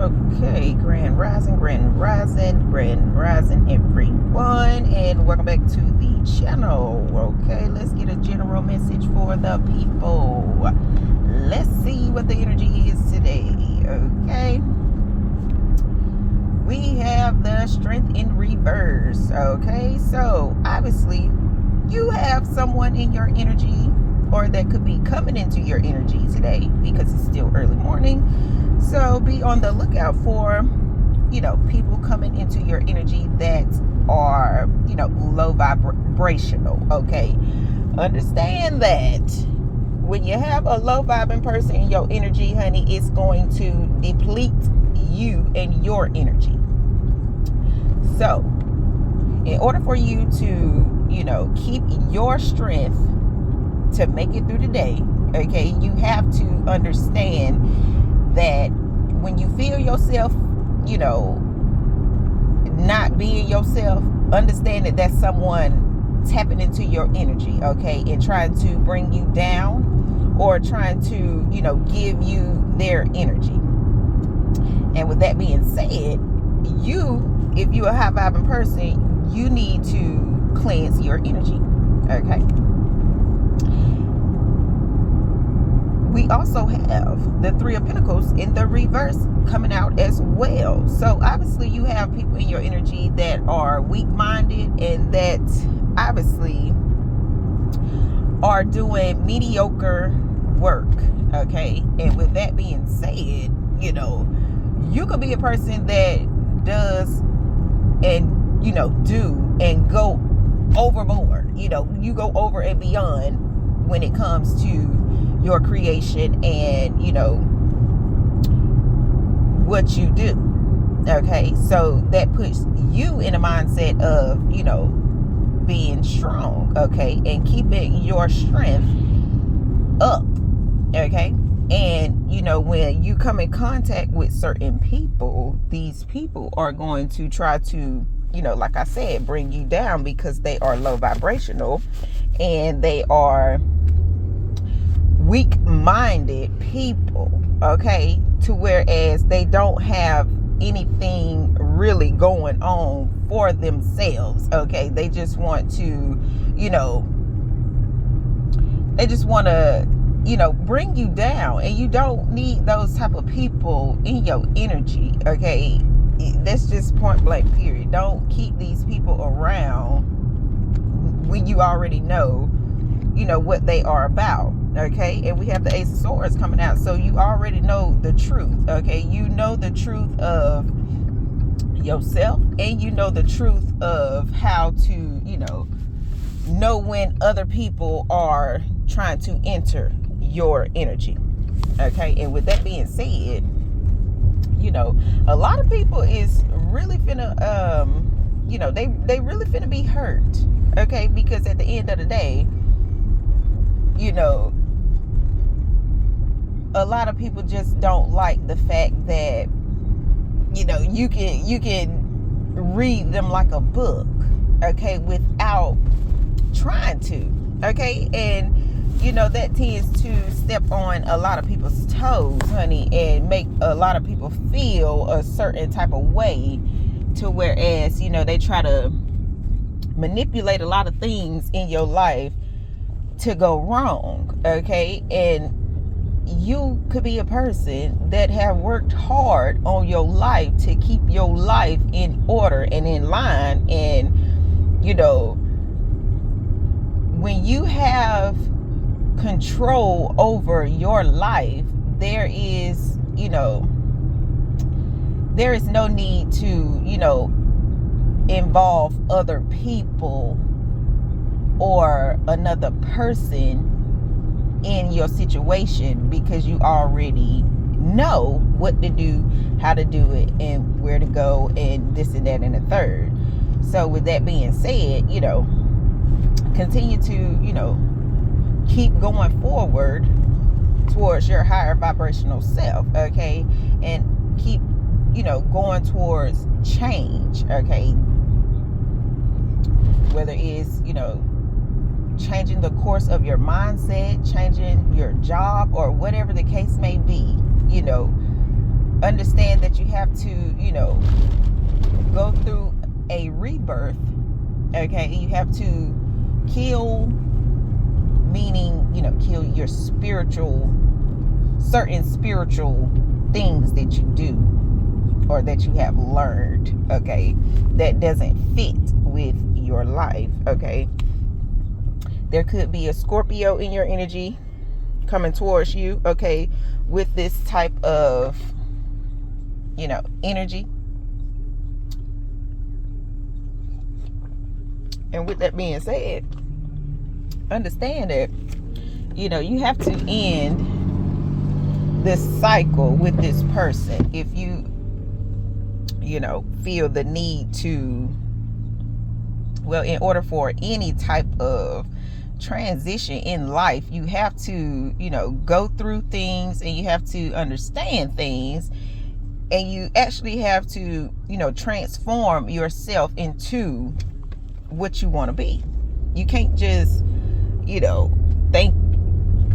Okay, grand rising, everyone, and welcome back to the channel. Okay, let's get a general message for the people. Let's see what the energy is today. Okay, we have the strength in reverse. Okay, so obviously you have someone in your energy, or that could be coming into your energy today because it's still early morning. So be on the lookout for, people coming into your energy that are, low vibrational. Okay. Understand that when you have a low vibing person in your energy, honey, it's going to deplete you and your energy. So in order for you to, keep your strength to make it through the day, okay, you have to understand that when you feel yourself, not being yourself, understand that that's someone tapping into your energy, okay, and trying to bring you down or trying to, give you their energy. And with that being said, if you're a high vibing person, you need to cleanse your energy, okay? We also have the Three of Pentacles in the reverse coming out as well. So obviously you have people in your energy that are weak-minded and that obviously are doing mediocre work, okay? And with that being said, you could be a person that does and, do and go overboard. You go over and beyond when it comes to your creation and what you do, okay? So that puts you in a mindset of being strong, okay, and keeping your strength up, okay? And when you come in contact with certain people, these people are going to try to, like I said, bring you down because they are low vibrational and they are weak-minded people, okay, to whereas they don't have anything really going on for themselves, okay? They just want to, bring you down, and you don't need those type of people in your energy, okay? That's just point blank period. Don't keep these people around when you already know what they are about, okay? And we have the Ace of Swords coming out, so you already know the truth, okay? You know the truth of yourself, and you know the truth of how to know when other people are trying to enter your energy, okay? And with that being said, a lot of people is really finna they really finna be hurt, okay? Because at the end of the day, a lot of people just don't like the fact that you can read them like a book, okay, without trying to, okay? And that tends to step on a lot of people's toes, honey, and make a lot of people feel a certain type of way, to whereas they try to manipulate a lot of things in your life to go wrong, okay? And you could be a person that have worked hard on your life to keep your life in order and in line, and when you have control over your life, there is no need to involve other people or another person in your situation, because you already know what to do, how to do it, and where to go, and this and that and the third. So with that being said, continue to keep going forward towards your higher vibrational self, okay? And keep going towards change, okay? Whether it's changing the course of your mindset, changing your job, or whatever the case may be, understand that you have to, go through a rebirth. Okay, you have to kill, meaning, kill your certain spiritual things that you do or that you have learned, okay, that doesn't fit with your life. Okay, there could be a Scorpio in your energy coming towards you, okay, with this type of, energy. And with that being said, understand that, you have to end this cycle with this person if you, feel the need to, well, in order for any type of transition in life, you have to, go through things, and you have to understand things, and you actually have to, transform yourself into what you want to be. You can't just, think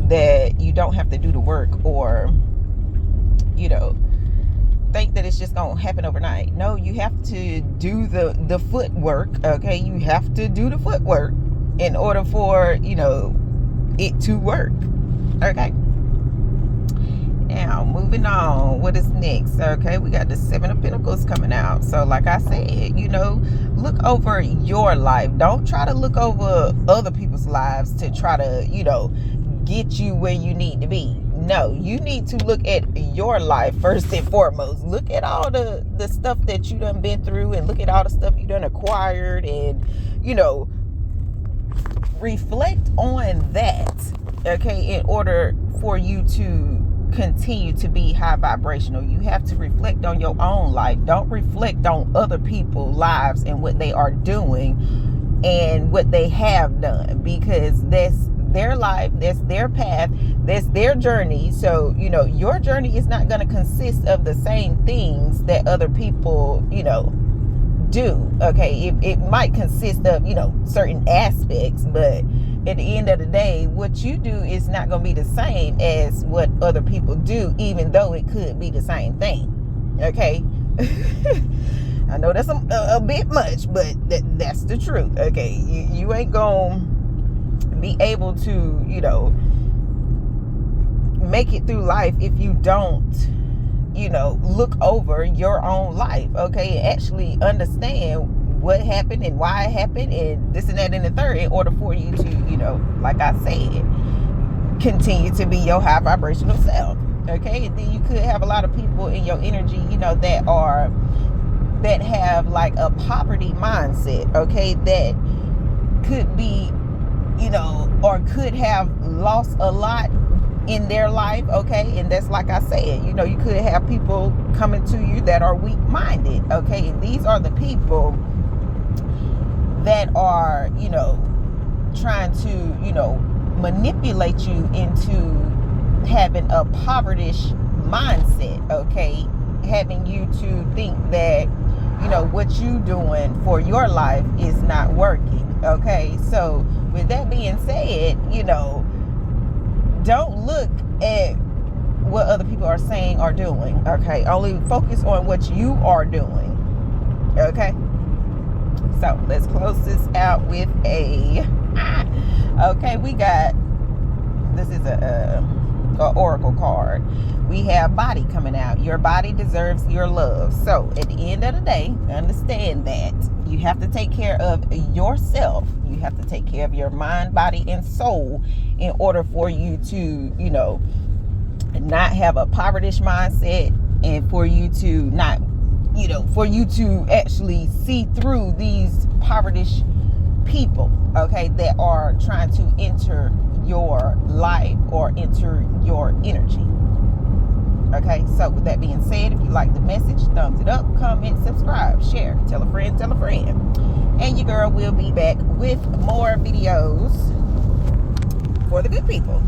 that you don't have to do the work, or, think that it's just gonna happen overnight. No, you have to do the footwork. Okay, you have to do the footwork in order for, it to work. Okay, now moving on, what is next? Okay, we got the Seven of Pentacles coming out. So like I said, look over your life. Don't try to look over other people's lives to try to, get you where you need to be. No, you need to look at your life first and foremost. Look at all the stuff that you done been through, and look at all the stuff you done acquired, and reflect on that, okay, in order for you to continue to be high vibrational. You have to reflect on your own life. Don't reflect on other people's lives and what they are doing and what they have done, because that's their life, that's their path, that's their journey. So, your journey is not going to consist of the same things that other people, do. Okay, it might consist of, certain aspects, but at the end of the day, what you do is not going to be the same as what other people do, even though it could be the same thing. Okay. I know that's a bit much, but that's the truth. Okay, you ain't gonna be able to, make it through life if you don't, look over your own life. Okay, actually understand what happened and why it happened and this and that and the third, in order for you to, like I said, continue to be your high vibrational self. Okay, and then you could have a lot of people in your energy, that have like a poverty mindset. Okay, that could be, or could have lost a lot in their life. Okay, and that's like I said, you could have people coming to you that are weak-minded. Okay, and these are the people that are, trying to, manipulate you into having a poverty mindset. Okay, having you to think that, what you doing for your life is not working. Okay, so with that being said, don't look at what other people are saying or doing. Okay, only focus on what you are doing. Okay, so let's close this out with okay, we got, this is a oracle card. We have body coming out. Your body deserves your love. So at the end of the day, understand that you have to take care of yourself. You have to take care of your mind, body, and soul in order for you to, not have a poverty mindset, and for you to not, for you to actually see through these poverty people, okay, that are trying to enter your life or enter your energy. Okay, so with that being said, if you like the message, thumbs it up, comment, subscribe, share, tell a friend, and your girl will be back with more videos for the good people.